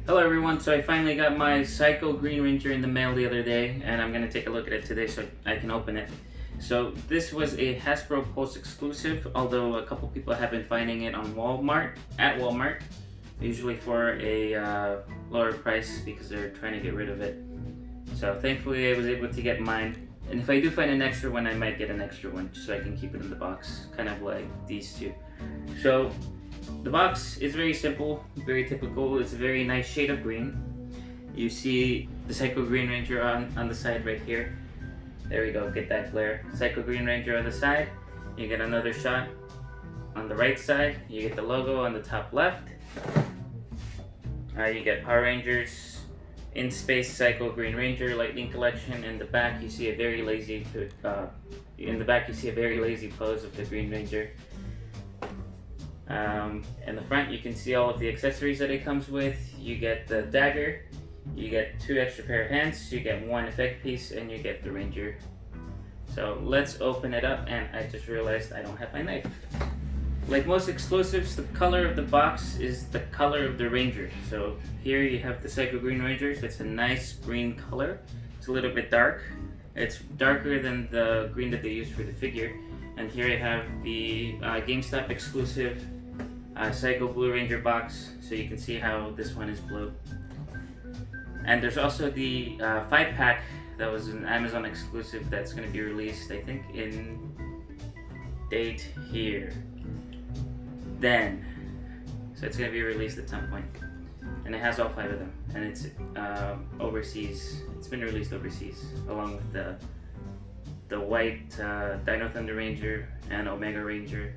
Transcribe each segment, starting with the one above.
Hello everyone, so I finally got my Psycho Green Ranger in the mail the other day, and I'm going to take a look at it today so I can open it. So this was a Hasbro Pulse exclusive, although a couple people have been finding it on Walmart, usually for a lower price because they're trying to get rid of it. So thankfully I was able to get mine, and if I do find an extra one, I might get an extra one just so I can keep it in the box, kind of like these two. So the box is very simple, very typical. It's a very nice shade of green. You see the Psycho Green Ranger on the side right here. There we go, get that glare. Psycho Green Ranger on the side. You get another shot on the right side. You get the logo on the top left. You get Power Rangers in Space Psycho Green Ranger Lightning Collection. In the back you see a very lazy pose of the Green Ranger. In the front you can see all of the accessories that it comes with. You get the dagger, you get 2 extra pair of hands, you get 1 effect piece, and you get the Ranger. So let's open it up, and I just realized I don't have my knife. Like most exclusives, the color of the box is the color of the Ranger. So here you have the Psycho Green Ranger, so it's a nice green color. It's a little bit dark. It's darker than the green that they used for the figure. And here I have the GameStop exclusive Psycho Blue Ranger box, so you can see how this one is blue. And there's also the 5-pack that was an Amazon exclusive that's going to be released, I think, in date here. Then. So it's going to be released at some point. And it has all 5 of them. And it's overseas. It's been released overseas, along with the white Dino Thunder Ranger and Omega Ranger.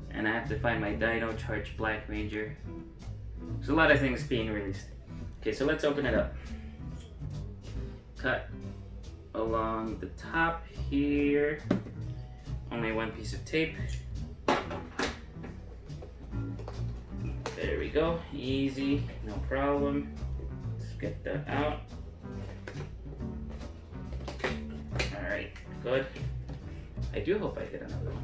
And I have to find my Dino Charge Black Ranger. There's a lot of things being released. Okay, so let's open it up. Cut along the top here. Only 1 piece of tape. There we go. Easy, no problem. Let's get that out. Alright, good. I do hope I get another one.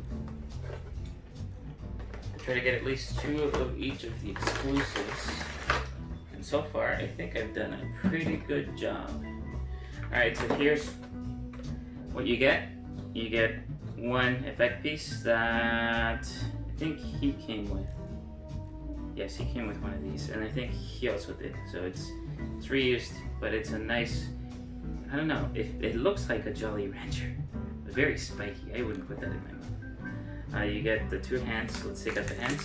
Try to get at least 2 of each of the exclusives, and so far I think I've done a pretty good job. Alright, so here's what you get. You get 1 effect piece that I think he came with. Yes, he came with 1 of these, and I think he also did. So it's reused, but it's a nice, I don't know, it looks like a Jolly Rancher. Very spiky. I wouldn't put that in my mouth. You get the 2 hands. Let's take out the hands.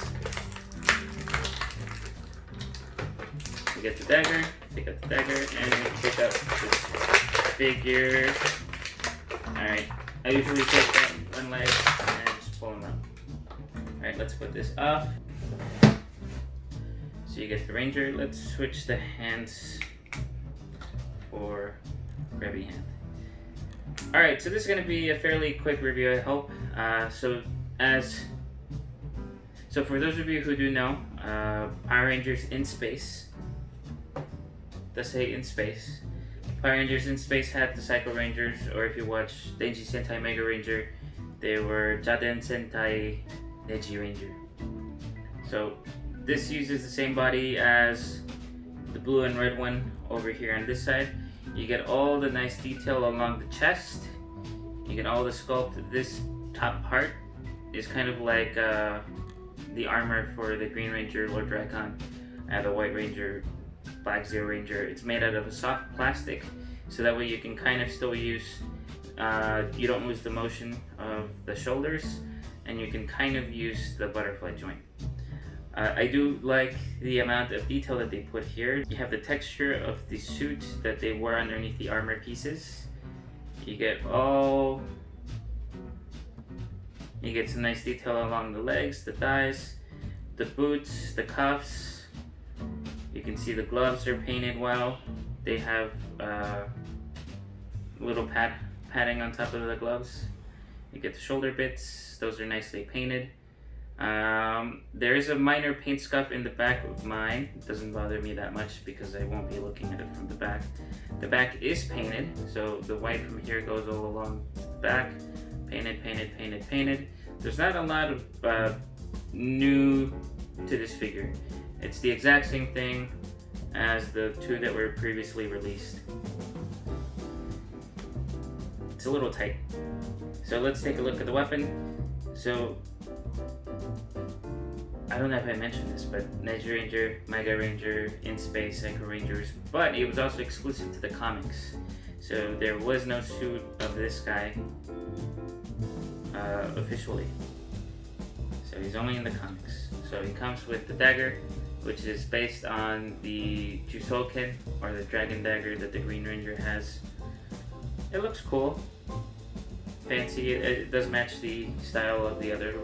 You get the dagger. Take out the dagger, and you take out this figure. Alright, I usually take that 1 leg and just pull them out. Alright, let's put this off. So you get the Ranger. Let's switch the hands for grabby hand. Alright, so this is going to be a fairly quick review, I hope. So for those of you who do know, Power Rangers in Space, let's say in Space, Power Rangers in Space had the Psycho Rangers, or if you watch Denji Sentai Mega Ranger, they were Jaden Sentai Neji Ranger. So this uses the same body as the blue and red one over here on this side. You get all the nice detail along the chest. You get all the sculpt. This top part is kind of like the armor for the Green Ranger, Lord Dracon, and the White Ranger, Black Zero Ranger. It's made out of a soft plastic, so that way you can kind of still use, you don't lose the motion of the shoulders, and you can kind of use the butterfly joint. I do like the amount of detail that they put here. You have the texture of the suit that they wore underneath the armor pieces. You get some nice detail along the legs, the thighs, the boots, the cuffs. You can see the gloves are painted well. They have little padding on top of the gloves. You get the shoulder bits. Those are nicely painted. There is a minor paint scuff in the back of mine. It doesn't bother me that much because I won't be looking at it from the back. The back is painted, so the white from here goes all along the back. Painted, painted, painted, painted. There's not a lot of new to this figure. It's the exact same thing as the two that were previously released. It's a little tight. So let's take a look at the weapon. So I don't know if I mentioned this, but Ninja Ranger, Mega Ranger, In Space, Psycho Rangers, but it was also exclusive to the comics. So there was no suit of this guy officially. So he's only in the comics. So he comes with the dagger, which is based on the Jusouken, or the dragon dagger that the Green Ranger has. It looks cool. Fancy. It does match the style of the other.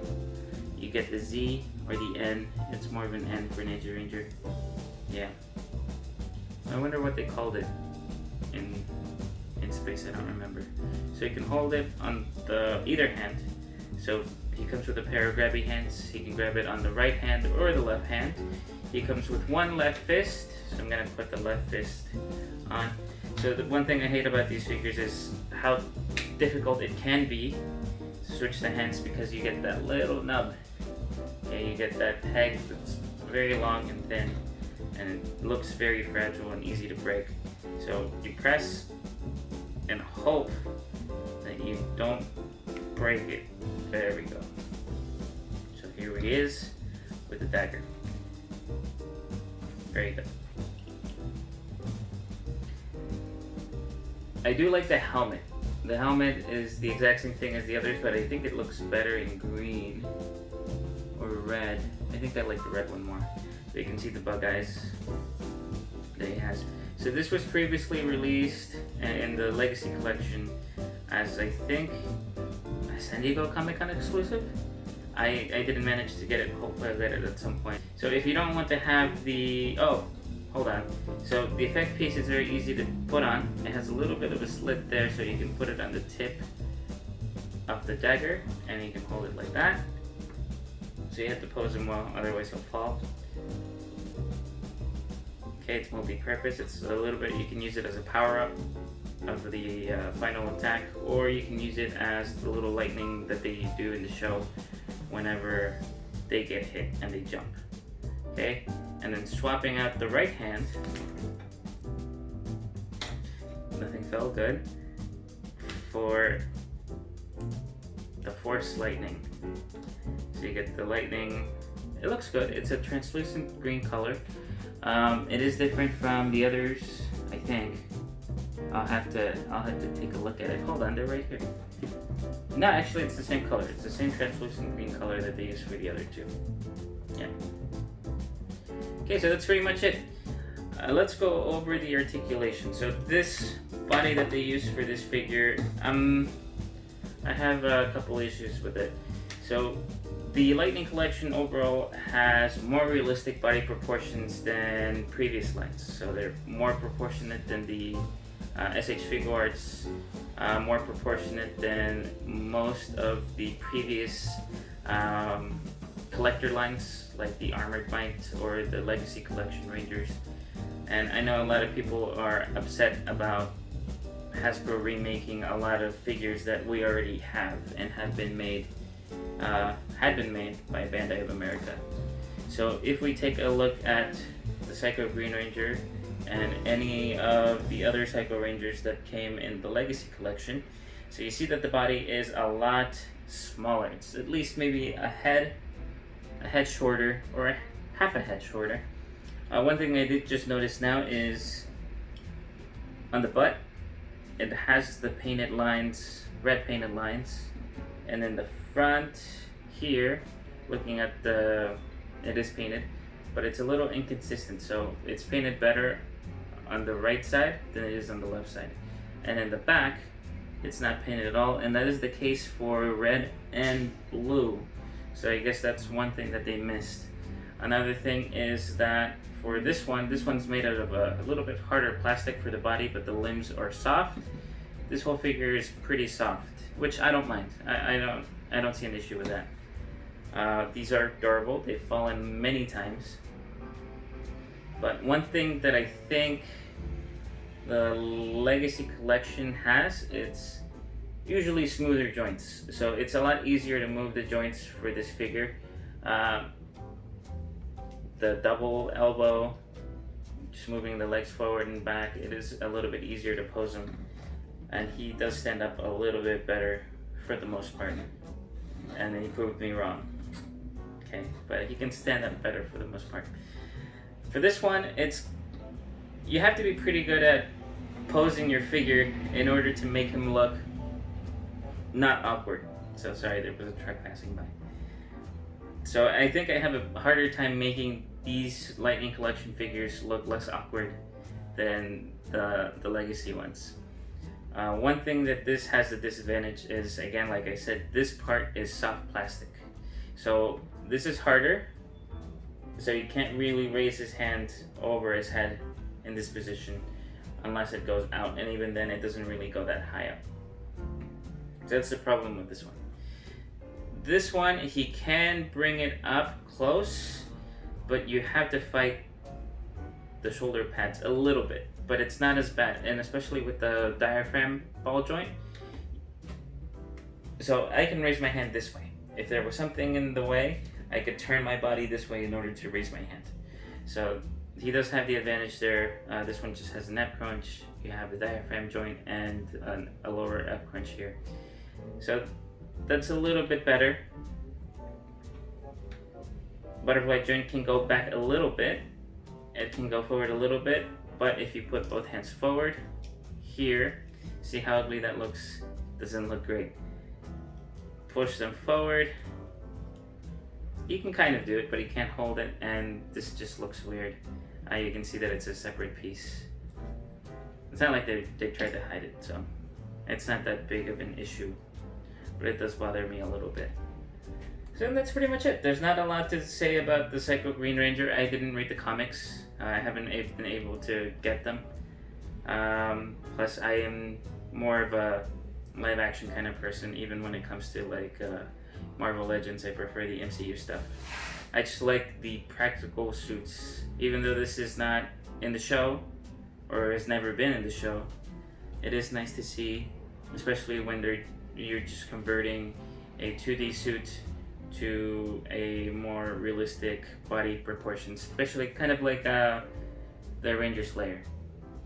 You get the Z or the N. It's more of an N for Ninja Ranger. Yeah. I wonder what they called it in Space. I don't remember. So you can hold it on the either hand. So he comes with a pair of grabby hands. He can grab it on the right hand or the left hand. He comes with one left fist. So I'm gonna put the left fist on. So the one thing I hate about these figures is how difficult it can be to switch the hands, because you get that little nub. Okay, you get that peg that's very long and thin, and it looks very fragile and easy to break. So you press and hope that you don't break it. There we go. So here he is with the dagger. Very good. I do like the helmet. The helmet is the exact same thing as the others, but I think it looks better in green or red. I think I like the red one more. So you can see the bug eyes that he has. So this was previously released in the Legacy Collection as, I think, a San Diego Comic-Con exclusive. I didn't manage to get it. Hopefully I'll get it at some point. So if you don't want to have the... Oh, hold on. So the effect piece is very easy to put on. It has a little bit of a slit there, so you can put it on the tip of the dagger, and you can hold it like that. So you have to pose him well, otherwise he'll fall. Okay, it's multi-purpose. It's a little bit, you can use it as a power-up of the final attack, or you can use it as the little lightning that they do in the show whenever they get hit and they jump. Okay, and then swapping out the right hand, nothing fell good, for the Force Lightning. So you get the lightning. It looks good. It's a translucent green color. It is different from the others, I think. I'll have to take a look at it. Hold on, they're right here. No, actually, it's the same color. It's the same translucent green color that they use for the other two. Yeah. Okay, so that's pretty much it. Let's go over the articulation. So this body that they use for this figure, I have a couple issues with it. So the Lightning Collection overall has more realistic body proportions than previous lines. So they're more proportionate than the SH Figuarts, more proportionate than most of the previous collector lines, like the Armored Might or the Legacy Collection Rangers. And I know a lot of people are upset about Hasbro remaking a lot of figures that we already have and had been made by Bandai of America. So if we take a look at the Psycho Green Ranger and any of the other Psycho Rangers that came in the Legacy Collection, so you see that the body is a lot smaller. It's at least maybe a head shorter, or half a head shorter. One thing I did just notice now is on the butt, it has the painted lines, red painted lines, and in the front here, looking at it is painted, but it's a little inconsistent. So it's painted better on the right side than it is on the left side, and in the back, it's not painted at all, and that is the case for red and blue. So I guess that's one thing that they missed. Another thing is that for this one's made out of a little bit harder plastic for the body, but the limbs are soft. This whole figure is pretty soft, which I don't mind. I don't see an issue with that. These are durable. They've fallen many times. But one thing that I think the Legacy Collection has, it's usually smoother joints. So it's a lot easier to move the joints for this figure. The double elbow just moving the legs forward and back, it is a little bit easier to pose him. And he does stand up a little bit better for the most part. And then he proved me wrong. Okay, but he can stand up better for the most part. For this one, you have to be pretty good at posing your figure in order to make him look not awkward. So sorry, there was a truck passing by. So I think I have a harder time making these Lightning Collection figures look less awkward than the Legacy ones. One thing that this has a disadvantage is, again, like I said, this part is soft plastic. So this is harder, so you can't really raise his hand over his head in this position unless it goes out, and even then it doesn't really go that high up. So that's the problem with this one. This one, he can bring it up close, but you have to fight the shoulder pads a little bit, but it's not as bad, and especially with the diaphragm ball joint. So I can raise my hand this way. If there was something in the way, I could turn my body this way in order to raise my hand. So he does have the advantage there. This one just has a neck crunch. You have the diaphragm joint and a lower up crunch here. So that's a little bit better. Butterfly joint can go back a little bit. It can go forward a little bit, but if you put both hands forward here, see how ugly that looks? Doesn't look great. Push them forward. You can kind of do it, but you can't hold it, and this just looks weird. You can see that it's a separate piece. It's not like they tried to hide it, so it's not that big of an issue, but it does bother me a little bit. So that's pretty much it. There's not a lot to say about the Psycho Green Ranger. I didn't read the comics. I haven't been able to get them. Plus, I am more of a live action kind of person, even when it comes to like Marvel Legends. I prefer the MCU stuff. I just like the practical suits. Even though this is not in the show, or has never been in the show, it is nice to see, especially when you're just converting a 2D suit to a more realistic body proportions, especially kind of like the Ranger Slayer.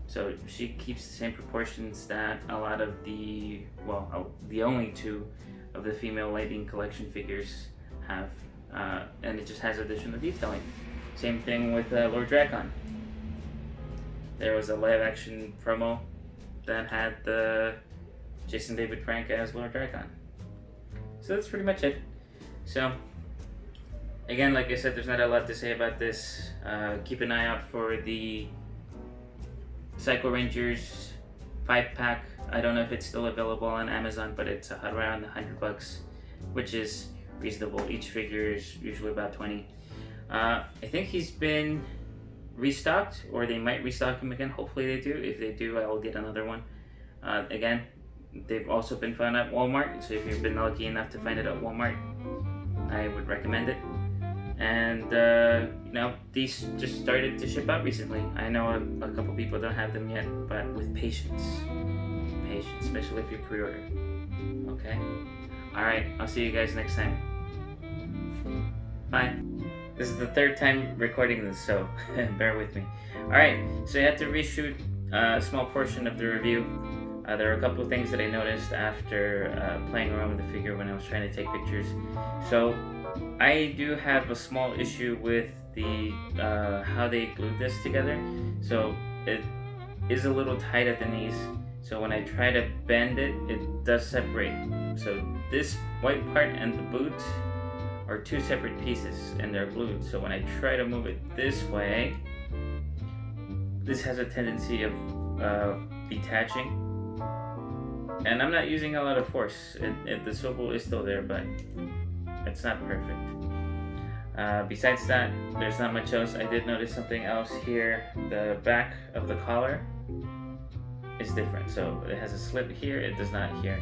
So she keeps the same proportions that a lot of the only two of the female Lightning Collection figures have, and it just has additional detailing. Same thing with Lord Drakkon. There was a live action promo that had the Jason David Frank as Lord Drakkon. So that's pretty much it. So, again, like I said, there's not a lot to say about this. Keep an eye out for the Psycho Rangers 5-pack. I don't know if it's still available on Amazon, but it's around $100, which is reasonable. Each figure is usually about 20. I think he's been restocked, or they might restock him again. Hopefully they do. If they do, I will get another one. Again, they've also been found at Walmart, so if you've been lucky enough to find it at Walmart, I would recommend it. And these just started to ship out recently. I know a couple people don't have them yet, but with patience, especially if you pre-order. Okay? Alright, I'll see you guys next time. Bye. This is the third time recording this, so bear with me. Alright, so I had to reshoot a small portion of the review. There are a couple of things that I noticed after playing around with the figure when I was trying to take pictures. So I do have a small issue with the how they glued this together. So it is a little tight at the knees. So when I try to bend it, it does separate. So this white part and the boot are two separate pieces, and they're glued. So when I try to move it this way, this has a tendency of detaching. And I'm not using a lot of force. The swivel is still there, but it's not perfect. Besides that, there's not much else. I did notice something else here. The back of the collar is different. So it has a slit here, it does not here.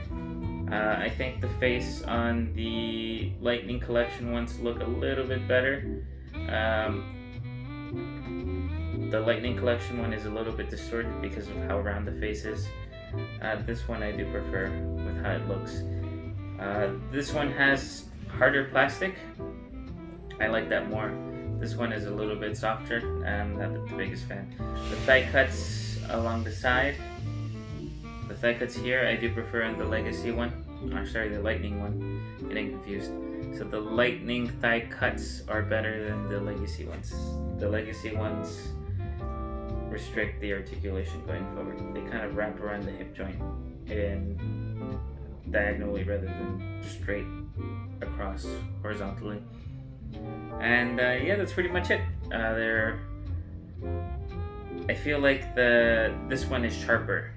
I think the face on the Lightning Collection ones look a little bit better. The Lightning Collection one is a little bit distorted because of how round the face is. This one I do prefer with how it looks. This one has harder plastic. I like that more. This one is a little bit softer. I'm not the biggest fan. The thigh cuts along the side. The thigh cuts here, I do prefer on the Legacy one. Or sorry, the Lightning one. Getting confused. So the Lightning thigh cuts are better than the Legacy ones. The Legacy ones restrict the articulation going forward. They kind of wrap around the hip joint and diagonally rather than straight across horizontally. And yeah, that's pretty much it. I feel like this one is sharper,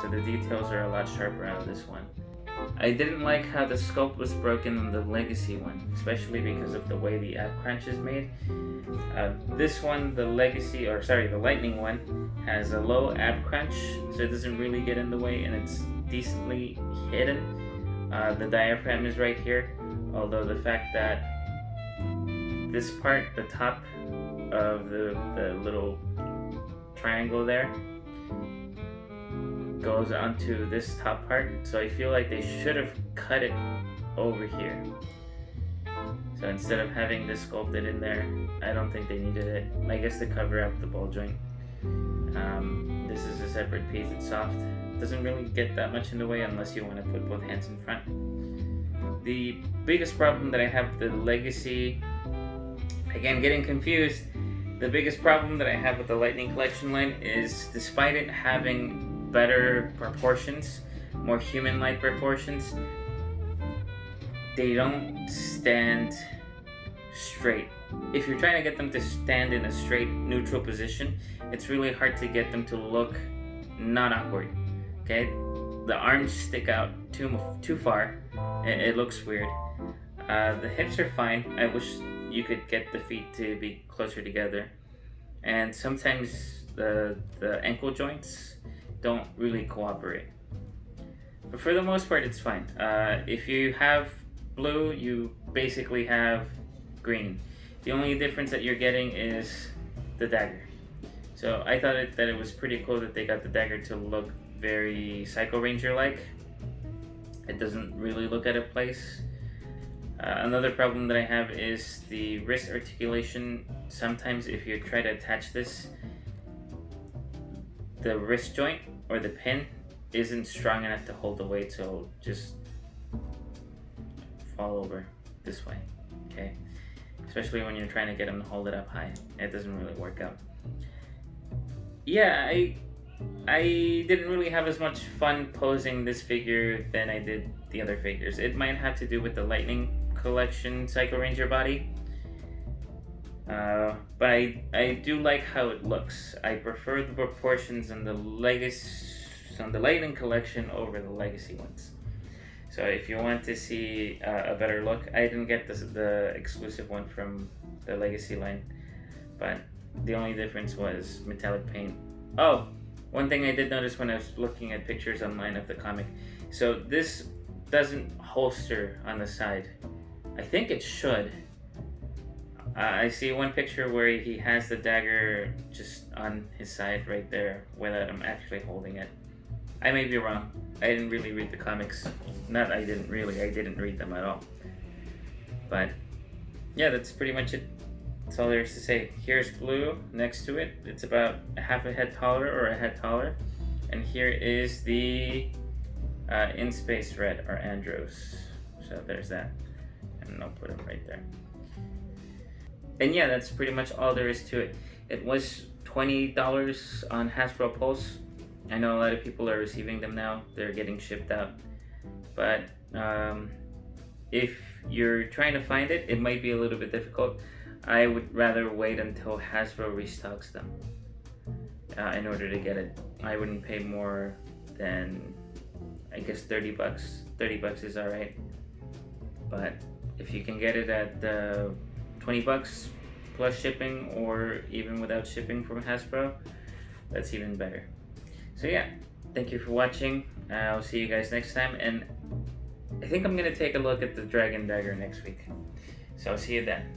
so the details are a lot sharper on this one. I didn't like how the sculpt was broken on the Legacy one, especially because of the way the ab crunch is made. This one, the Lightning one, has a low ab crunch, so it doesn't really get in the way, and it's decently hidden. The diaphragm is right here, although the fact that this part, the top of the little triangle there, goes onto this top part, so I feel like they should have cut it over here. So instead of having this sculpted in there, I don't think they needed it. I guess to cover up the ball joint. This is a separate piece, it's soft. Doesn't really get that much in the way unless you want to put both hands in front. The biggest problem that I have with the Legacy, again getting confused, the biggest problem that I have with the Lightning Collection line is despite it having better proportions, more human-like proportions, they don't stand straight. If you're trying to get them to stand in a straight neutral position, it's really hard to get them to look not awkward. Okay, the arms stick out too far. It looks weird. The hips are fine. I wish you could get the feet to be closer together, and sometimes the ankle joints don't really cooperate. But for the most part, it's fine. If you have blue, you basically have green. The only difference that you're getting is the dagger. So I thought that it was pretty cool that they got the dagger to look very Psycho Ranger-like. It doesn't really look out of place. Another problem that I have is the wrist articulation. Sometimes if you try to attach this, the wrist joint or the pin isn't strong enough to hold the weight, so it'll just fall over this way, okay? Especially when you're trying to get them to hold it up high. It doesn't really work out. Yeah, I didn't really have as much fun posing this figure than I did the other figures. It might have to do with the Lightning Collection Psycho Ranger body. But I do like how it looks. I prefer the proportions on the Lightning Collection over the Legacy ones. So if you want to see a better look, I didn't get the exclusive one from the Legacy line, but the only difference was metallic paint. Oh, one thing I did notice when I was looking at pictures online of the comic, so this doesn't holster on the side. I think it should. I see one picture where he has the dagger just on his side right there without him actually holding it. I may be wrong. I didn't really read the comics. I didn't read them at all. But yeah, that's pretty much it. That's all there is to say. Here's blue next to it. It's about a half a head taller or a head taller. And here is the In Space Red or Andros. So there's that. And I'll put him right there. And yeah, that's pretty much all there is to it. It was $20 on Hasbro Pulse. I know a lot of people are receiving them now. They're getting shipped out. But if you're trying to find it, it might be a little bit difficult. I would rather wait until Hasbro restocks them in order to get it. I wouldn't pay more than, I guess, $30. $30 is alright. But if you can get it at $20 plus shipping, or even without shipping from Hasbro, that's even better. So yeah, thank you for watching. I'll see you guys next time, and I think I'm gonna take a look at the Dragon Dagger next week. So I'll see you then.